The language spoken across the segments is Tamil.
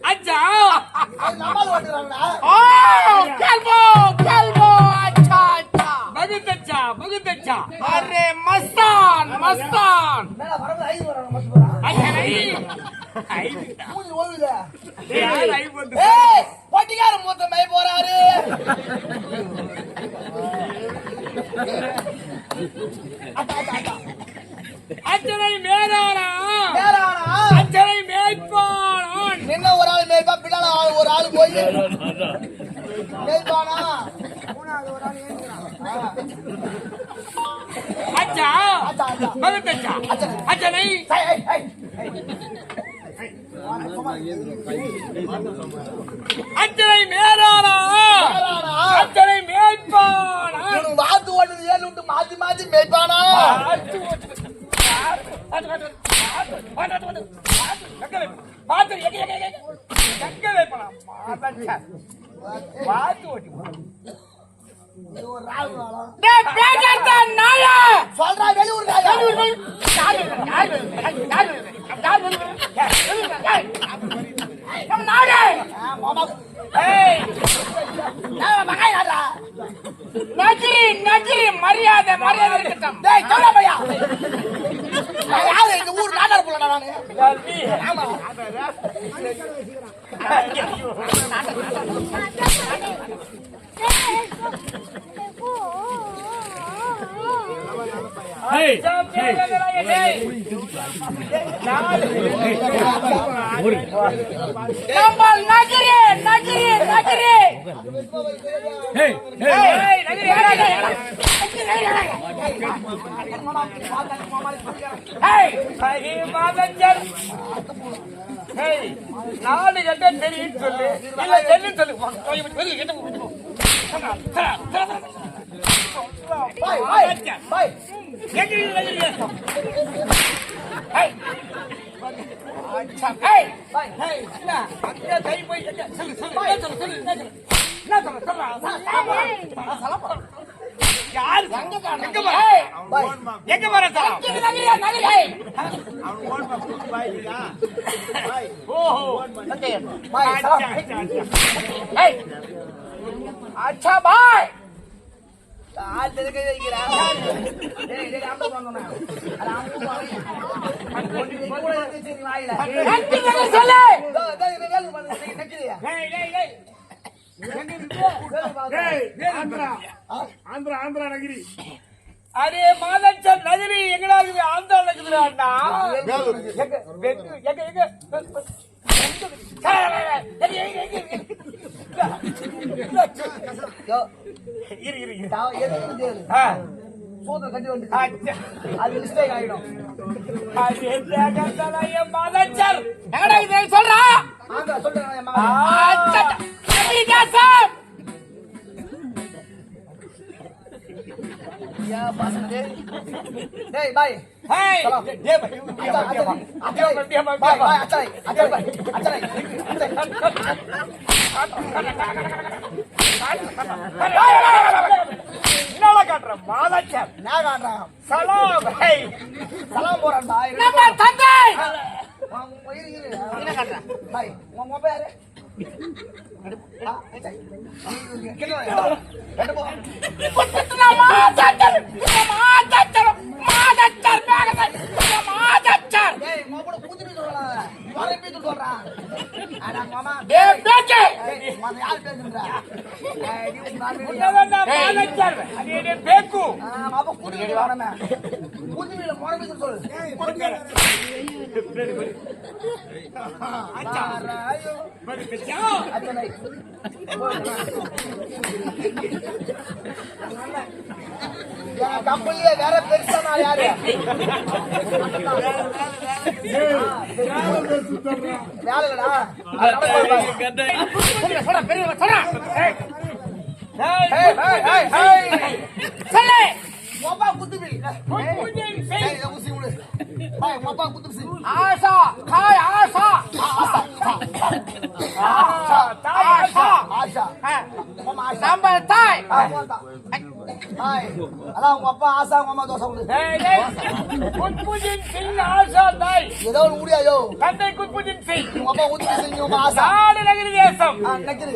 अच्छा बहुत अच्छा अरे मस्तान मस्तान பட்டிக்கார மூத்த மை போறாரு அச்சனை மேலானா அச்சனை மேய்ப்பான் என்ன ஒரு ஆள் மேய்ப்பா பின்னால ஒரு ஆள் போய் மேய்ப்பானா மூணாவது ஒரு ஆள் अच्छा बहुत अच्छा अच्छा नहीं அச்சனை மேலானா அச்சனை மேய்ப்பான் வாத்து ஓடுது ஏழு விட்டு மாத்தி மாத்தி மேய்ப்பானா சொல்றா வெளியூர் மரியாதை மரியாதை இருக்கட்டும் யாரு இந்த ஊர் நாடார் போல நானு நாலு கட்ட தெரியும் சொல்லு இல்ல செல்லு சொல்லு எங்க வர अच्छा भाई आज तेरे के गिरा ये काम तो बंद होना आराम को ஆந்திரா ஆந்திரா நகரி அரே மாதச்சர் நகரி எங்கடாகுது ஆந்திரா நகரிடா ಬೇಕು கம்பெனில வேற பெருசா நான் யாரு வேலைடா आशा खाए आशा आशा नंबर ताई ஹாய் அதான் உங்க அப்பா ஆசா உங்க அம்மா தோசை உண்டு குத்புதீன் சிங் ஆசா தாய் ஏதோ ஒரு முடியாதோ தந்தை குத்புதீன் சிங் உங்க அப்பா ஊத்தி செஞ்சு உங்க ஆசா நாடு நகரி தேசம் நகிரு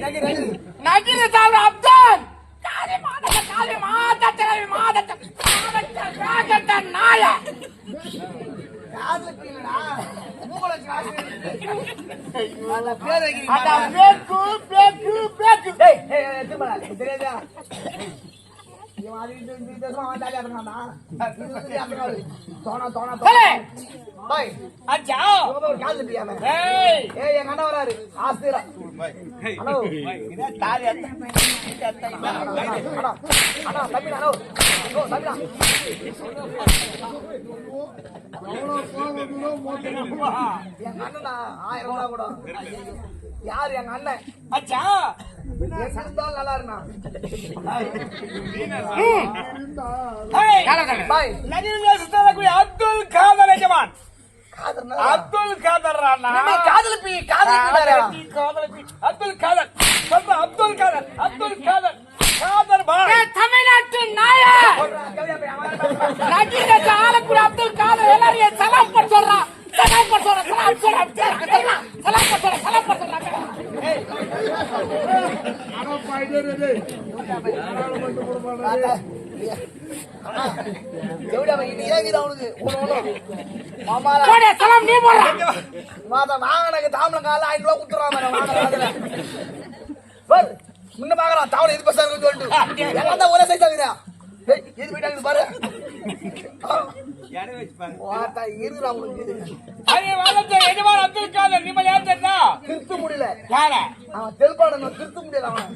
நகிரு நகரி தாவர அப்தான் நாயா யாரு எங்க அண்ணன் அச்சா நல்லா இருந்தா நகரி தேசத்தில் அப்துல் காதர் எஜமான் அப்துல் காதர் காதலிப்பி அப்துல் காதர் அப்துல் காதர் அப்துல் காதர் காதர் தமிழ்நாட்டு நாயா நகரி ஆலக்குடி அப்துல் காதர் எல்லாரையும் சலாம் பண்ண சொல்றான் சலாம் பண்ண சொல்றான் சலாம் பண்ண சொல்றான் தாமலம் கால 5 ரூபா குடுத்துறான் முன்ன பாக்கலாம் தாவரம் எது பசங்க சொல்லிட்டு எல்லாம் தான் ஒரே சைஸ் ஆகுதா எது போயிட்டாங்க பாரு அப்துல் காதர் திருத்த முடியல யார அவன் தெல்பாடு திருத்த முடியல அவன்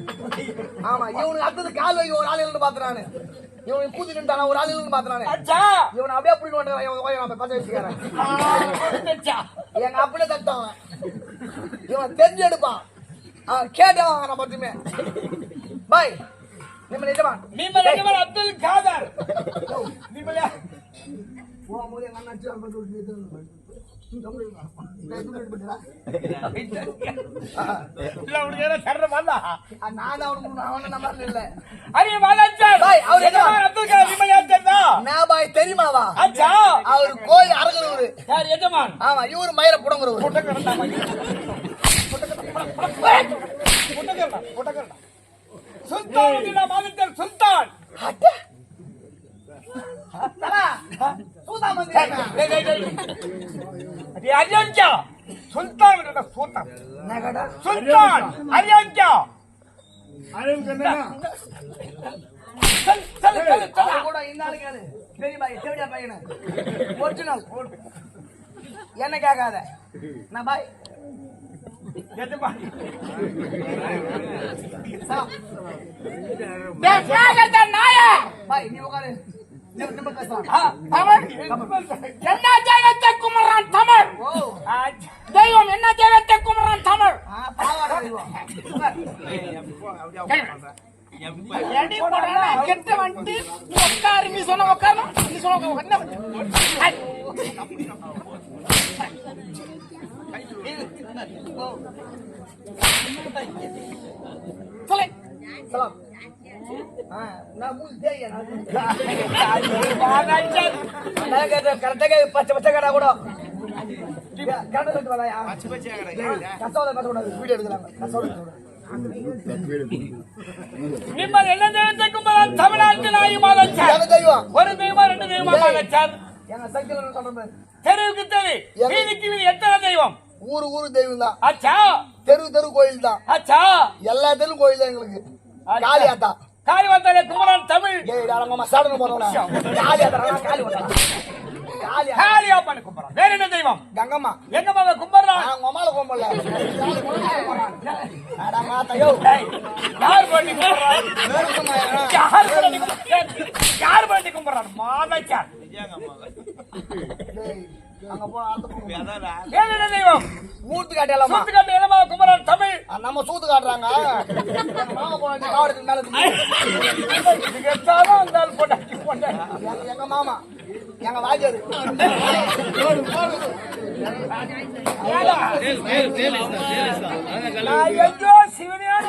ஆமா இவனுக்கு அடுத்தது கால் வைக்க ஒரு ஆள் இருந்து பாத்துறானு இவனுக்கு கூத்தி நின்றான ஒரு ஆள் இருந்து பாத்துறானு இவன் அப்படியே புடிக்க பச்சை வச்சுக்கிறேன் எங்க அப்படியே தட்டான் இவன் தெரிஞ்சு எடுப்பான் அவன் கேட்டவன் நான் மட்டுமே பாய் அப்துல் காதர் தெரியுமாவா அவரு கோயில் அரங்குறவரு ஆமா இவரு மயிர புடங்குறவரு சுல்தான் சுல்தான் அரியாஞ்சா சுல்தான் சுல்தான் சுல்தான் அரியாஞ்சா என்ன கேட்காத நான் பாய் நீ உட்காரு என்ன தெய்வத்தை குமரான் தமிழ் தெய்வம் என்ன தெய்வத்தை குமரான் தமிழ் கெட்ட வண்டி உட்காரு நீ சொன்ன உட்காரு நீ சொன்ன பச்சை பச்சை கடா கூட கசோட பேசக்கூடாது வீடியோ எடுக்கிறாங்க நீங்கள் என்ன தெய்வத்தை கும்பலாம் தமிழ்நாட்டில் தெய்வம் ஒரு தெய்வம் 2 தெய்வம் தெருவுக்கு தெரு வீதிக்கு வீதி எத்தனை தெய்வம் ஊரு தெய்வம் தான் அச்சா தெரு கோயில் தான் அச்சா எல்லா தெரு கோயில் தான் எங்களுக்கு காளியாத்தா காளியாத்தாலே குமரன் தமிழ் சாடன போறோம் காளியாத்தா காளியாப்பன் கும்பரன் வேற என்ன தெய்வம் கங்கம்மா எங்கம்மா கும்பரா அவங்க அம்மால கும்பல யார் பண்ணி யார் பண்ணி கும்பறான் மாதாச்சார் அங்க போ என்ன தெய்வம் ஊத்து காட்டலாம் ஊத்து காட்டலாமா குமரன் தமிழ் நம்ம சூத்து காட்டுறாங்க மாமா போறாங்க காவடுக்கு மேல இதுக்கு எத்தாலும் அந்த போட்டாச்சு போட்டேன் எங்க மாமா எங்க வாஜர் எங்கோ சிவனியான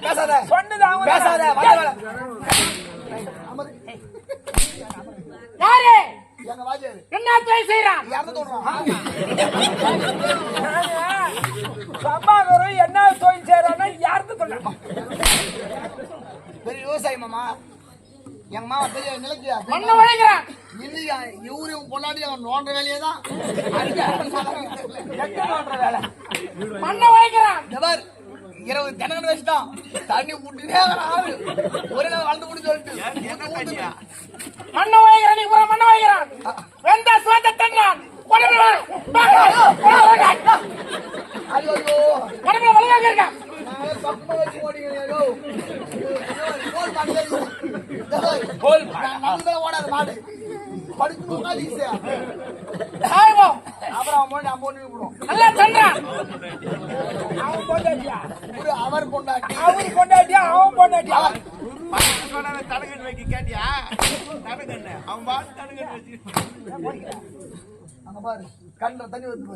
பேசாத சொன்னது பேசாத யாரு எங்க வாஜியாரு என்ன தொழில் செய்யறான்? யாரும் தோன்றான் சம்பாகரும் என்ன தொழில் செய்யறான்னா யாருக்கு சொல்ல பெரிய விவசாயி மாமா எங்க மாமா பெரிய நிலைக்கு மண்ணை உழைக்கிறான். இல்லையா இவரையும் பொண்டாடி அவன் நோண்ட வேலையே தான் வேலை மண்ணை உழைக்கிறான். ஜவர் 20 தென்னங்கண்டு வச்சுட்டான் தண்ணி முட்டினே ஆறு ஒரே நாள் வளர்ந்து முடிச்சு சொல்லிட்டு மண்ணை உழைக்கிறான். நீ பூரா மண்ணை உழைக்கிறான். வெந்த சுவத்தை தன்னான். உடம்புல ஐயோ உடம்புல வலியாக இருக்கான். பக்கமா வச்சு ஓடிங்க ஓடாத மாடு படுக்கணும் ஈஸியா சாய்வோம். அப்புறம் அவன் அமௌண்ட் விடுவோம் நல்லா தன்னான். அவன் பொண்டாட்டியா அவர் பொண்டாட்டி அவன் பொண்டாட்டியா அவன் பொண்டாட்டியா தடகன் வைக்க கேட்டியா தடகண்ண அவன் பாட்டு தடகன் வச்சு அங்க பாரு கண்ணுல தண்ணி வந்து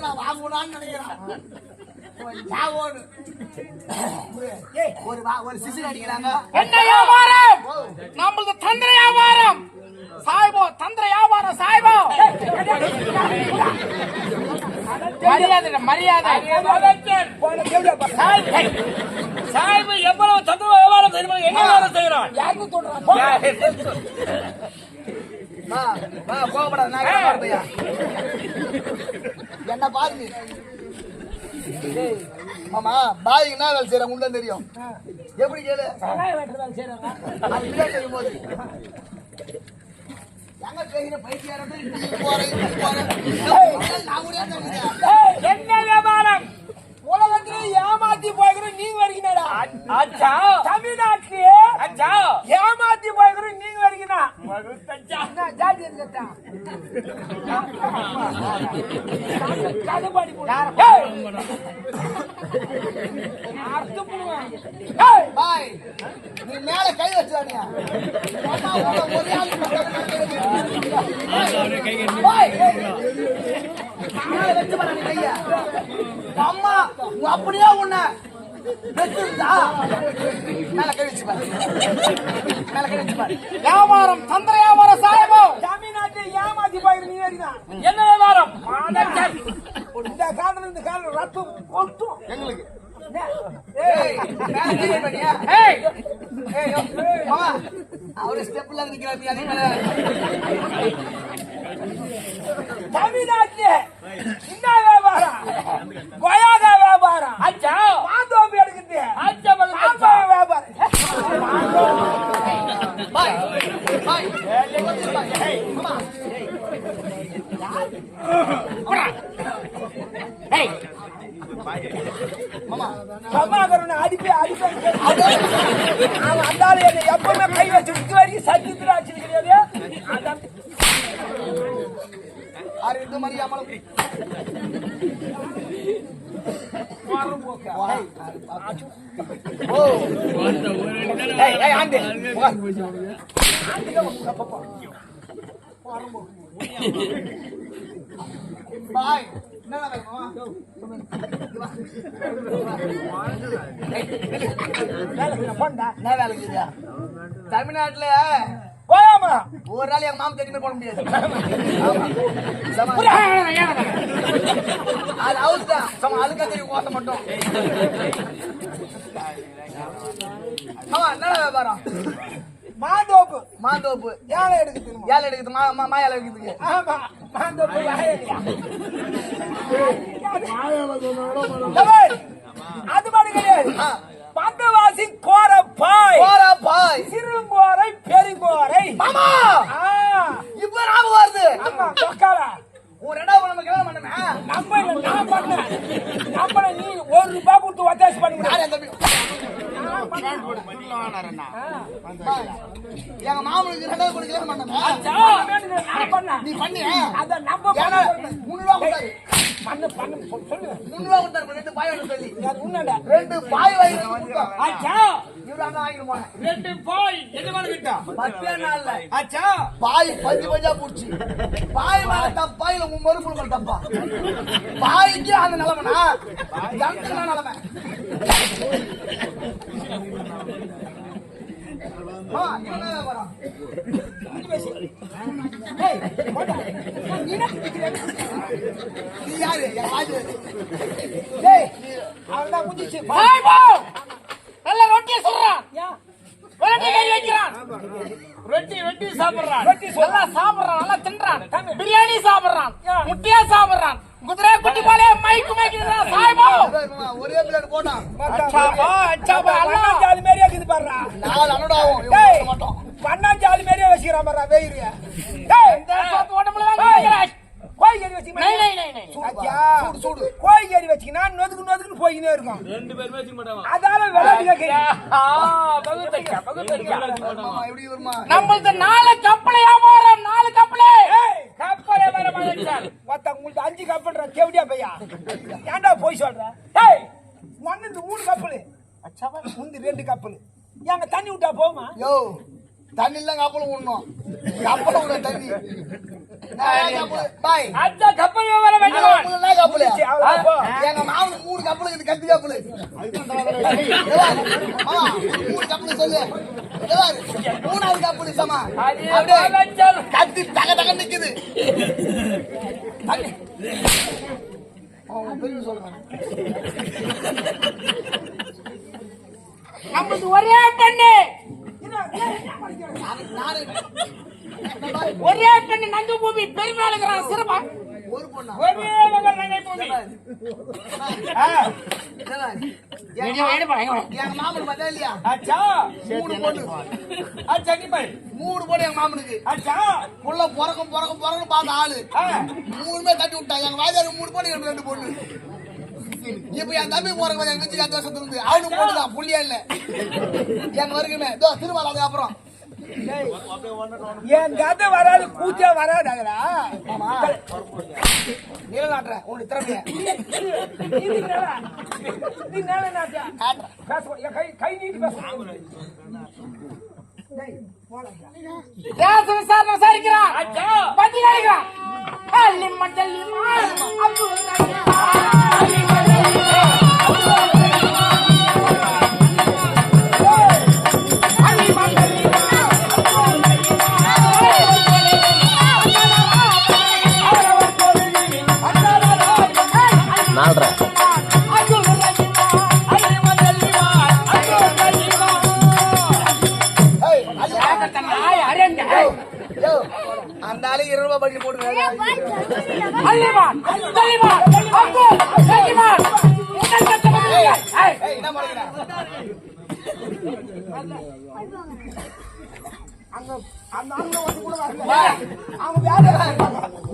நான் வாங்குவான்னு நினைக்கிறேன் ஒரு சிசில் அடிக்கிறாங்க என்ன வியாபாரம்? நம்மளது தந்திர வியாபாரம். சாய்போ தந்திர வியாபாரம் சாய்போ. மரியாதை மரியாதை. சாய்பு எவ்வளவு தத்துவ வியாபாரம் செய்யணும் என்ன வியாபாரம் செய்யறான் யாருக்கு சொல்றான்? கோபப்படாத நான் பையா என்ன பாருங்க ஆமா பாய் என்ன வேலை செய்யறாங்க உள்ள தெரியும் எப்படி கேளு அது பின்னாடி செய்யும் போது எங்க கையில பைத்தியாரம் என்ன வியாபாரம் உலகத்திலே ஏமாத்தி போய்கிற நீங்க வருகிறா அச்சா தமிழ்நாட்டிலே அச்சா ஏமாத்தி போய்கிற நீங்க வருகிறா ஜாதி இருக்கா கடுபாடி பாய் நீ மேல கை வச்சானியா ஒரே ஆள் பாய் வச்சு பாரு கையா அம்மா அப்படியே உன்னை வியாபாரம் தந்திர வியாபாரம் சாய்போ. தமிழ்நாட்டில் ஏமாத்தி போய்கிற நீங்க வருகிறா என்ன வியாபாரம் இந்த காலத்துல இந்த காலம் ரத்தம் கொட்டும் எங்களுக்கு அவரு ஸ்டெப்ல நிக்கிறாரு தமிழ்நாட்டிலே என்ன வியாபாரம் கொயாத வியாபாரம் அச்சா மாந்தோப்பு எடுக்குது அச்சா வியாபாரம் பாய் பாய் சமாகரனை அடிப்பே அவன் அந்த ஆளு என்னை எப்பவுமே கை வச்சு இது வரைக்கும் சத்தியத்தில் ஆட்சி கிடையாது இந்த மாதிரி அமலம் பாய் தமிழ்நாட்டுல போயாமா ஒரு நாள் எங்க மாமா தட்டிட்டு போட முடியாது அது அவுட்தான் அதுக்கா தெரியும் ஓட்ட மட்டும் ஆமா என்ன வியாபாரம் மாந்தோப்பு மாந்தோப்பு ஏழை எடுக்குது ஏழை எடுக்குது மா ஏழை எடுக்குதுக்கு ஆமா மாந்தோப்பு அது மாதிரி கிடையாது பந்தவாசி கோரப்பாய் கோரப்பாய் சிறுங்கோரை பெருங்கோரை மாமா இப்ப ஞாபகம் வருது ஆமா தொக்காரா ஒரு ரெண்டாவது நம்ம கல்யாணம் பண்ணேன் நம்ம நான் பண்ணேன் நம்ம நீ ₹1 கொடுத்து வத்தாசி பண்ணி எங்க மாமனுக்கு ரெண்டாவது கூட கல்யாணம் பண்ணேன் நீ பண்ணி அத நம்ம ₹300 பண்ணு பண்ணு சொல்லு ₹300 கொடுத்தாரு ரெண்டு பாய் வாங்கி சொல்லி உன்னடா ரெண்டு பாய் வாங்கி அச்சா இவரு பிளான் ஆகிட்டு போனேன். 2 பாய் எது மேல விட்டா 10 நாள்ல ஆச்சா பாய் பஞ்சு பஞ்சா போச்சு. பாய் மேல தப்பா இல்ல உன் மறுப்பு மேல தப்பா? பாய்க்கு அந்த நிலைமைனா எனக்கு என்ன நிலைமை? என்ன வரும்? நீ யாரு? என் ராஜு. அவன்தான் முடிஞ்சிச்சு பாய் போ நல்ல ரொட்டியை சொல்றான் ரொட்டி கை வைக்கிறான் ரொட்டி சாப்பிடுறான் நல்லா சாப்பிடுறான் நல்லா தின்றான் பிரியாணி சாப்பிடுறான் முட்டையா சாப்பிடுறான் குதிரை குட்டி போல மைக்கு மைக்கிறான் சாய்போ ஒரே பிளேட் போட்டான். அச்சாபா அண்ணாஞ்சாலி மாதிரியே இருக்குது பாருடா 4 அன்னடாவும் டேய் மாட்டோம். அண்ணாஞ்சாலி மாதிரியே வச்சுக்கிறான் பாருடா வெயிறிய டேய் இந்த சோத்து உடம்புல வாங்கிக்கிறான் கோய் ஏறி வச்சுக்கமா நை நை நை சூடு சூடு. கோய் ஏறி வச்சுக்கினா நொதுக்கு போயினே இருக்கும் 2 பேர் வச்சுக்க மாட்டாங்க அதால விளையாட்டு கேக்குறீங்க மாமா எப்படி வருமா? நம்மளுக்கு 4 கப்பல் வியாபாரம் 4 கப்பல் கப்பல் வியாபாரம் பண்ணிச்சார் மொத்த உங்களுக்கு 5 கப்பல்ற கேவடியா பையா ஏன்டா போய் சொல்ற டேய் ஒண்ணுது 3 கப்பல் அச்சாவா முந்தி 2 கப்பல் ஏங்க தண்ணி விட்டா போமா யோ தண்ணி இல்ல கப்பலும் உண்ணும். கப்பலும் உள்ள தண்ணி. பாய் அச்சா கப்பல் வியாபாரம் வேண்டாம் கப்பல் போ எங்க மாமன் 3 கப்பல் இது கத்தி கப்பல். மாமா 3 கப்பல் சொல்லு. 3வது கப்பல் சமா அப்படியே கத்தி தக தக நிக்குது. தண்ணி பெரிய சொல்றேன். நம்மளுக்கு ஒரே பெண்ணு நானு ஒரே பெண்ணு நங்கு பூமி பெருமாளுங்கிறான் சிறுபா ஒரு பொண்ணா? ஒரே மகள் நங்கை பூமி எங்க மாமன் பார்த்தா இல்லையா? அச்சா 3 பொண்ணு. அச்சா நீ போய் 3 பொண்ணு எங்க மாமனுக்கு. அச்சா புள்ள பிறக்கும் பார்த்த ஆளு 3மே தட்டி விட்டாங்க. எங்க வாஜாரு 3 பொண்ணு எனக்கு 2 பொண்ணு. இப்ப என் தம்பி போறக்கு எங்க வச்சு 10 வருஷத்துல இருந்து அவனுக்கு பொண்ணுதான் புள்ளியா இல்ல எங்க வரைக்குமே திருவாள். அதுக்கு அப்புறம் என் கதை வராது கூத்தியா வராதாங்கடா நிலநாட்டுற உனக்கு திறமைய கை நீட்டி பேச தேச விசாரணை விசாரிக்கிறான் பத்தி நினைக்கிறான் அள்ளி மண்டல் அந்த ஆளு 20 ரூபாய் பண்ணி போட்டுருக்காங்க. என்ன பண்ணுறேன்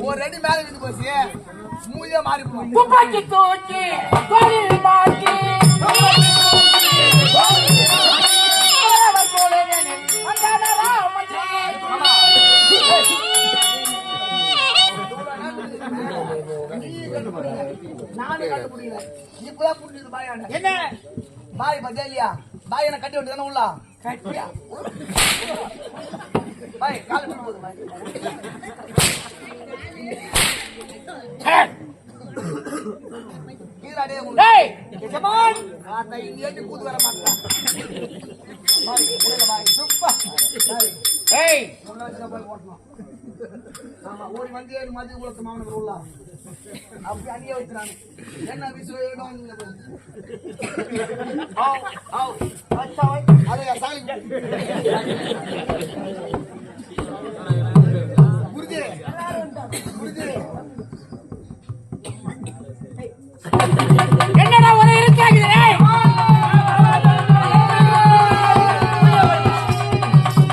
ஒரு 2 மேல விட்டு போச்சு மூலியா மாறி போகும். துப்பாக்கி தூக்கி தொழில் மாட்டி நானே கண்டுபிடிக்கல. இப்பதான் புரிஞ்சுது பாயாண்ட. என்ன பாய் பத்தியா இல்லையா? பாய் என்ன கட்டி விட்டு உள்ள கட்டியா பாய் கால் போகுது பாய். கீழே டேய் எஜமான் இங்கே கூத்து வர மாட்டேன். பாய் பாய் சுப்பா ஏய் உள்ள வச்சு போய் ஓட்டணும். ஆமா ஓடி வந்து மதிய குளத்து மாமனுக்கு உள்ள அப்படி அடியே வச்சுறாங்க. என்ன விஷயம் அது சாமி குருஜி குருஜி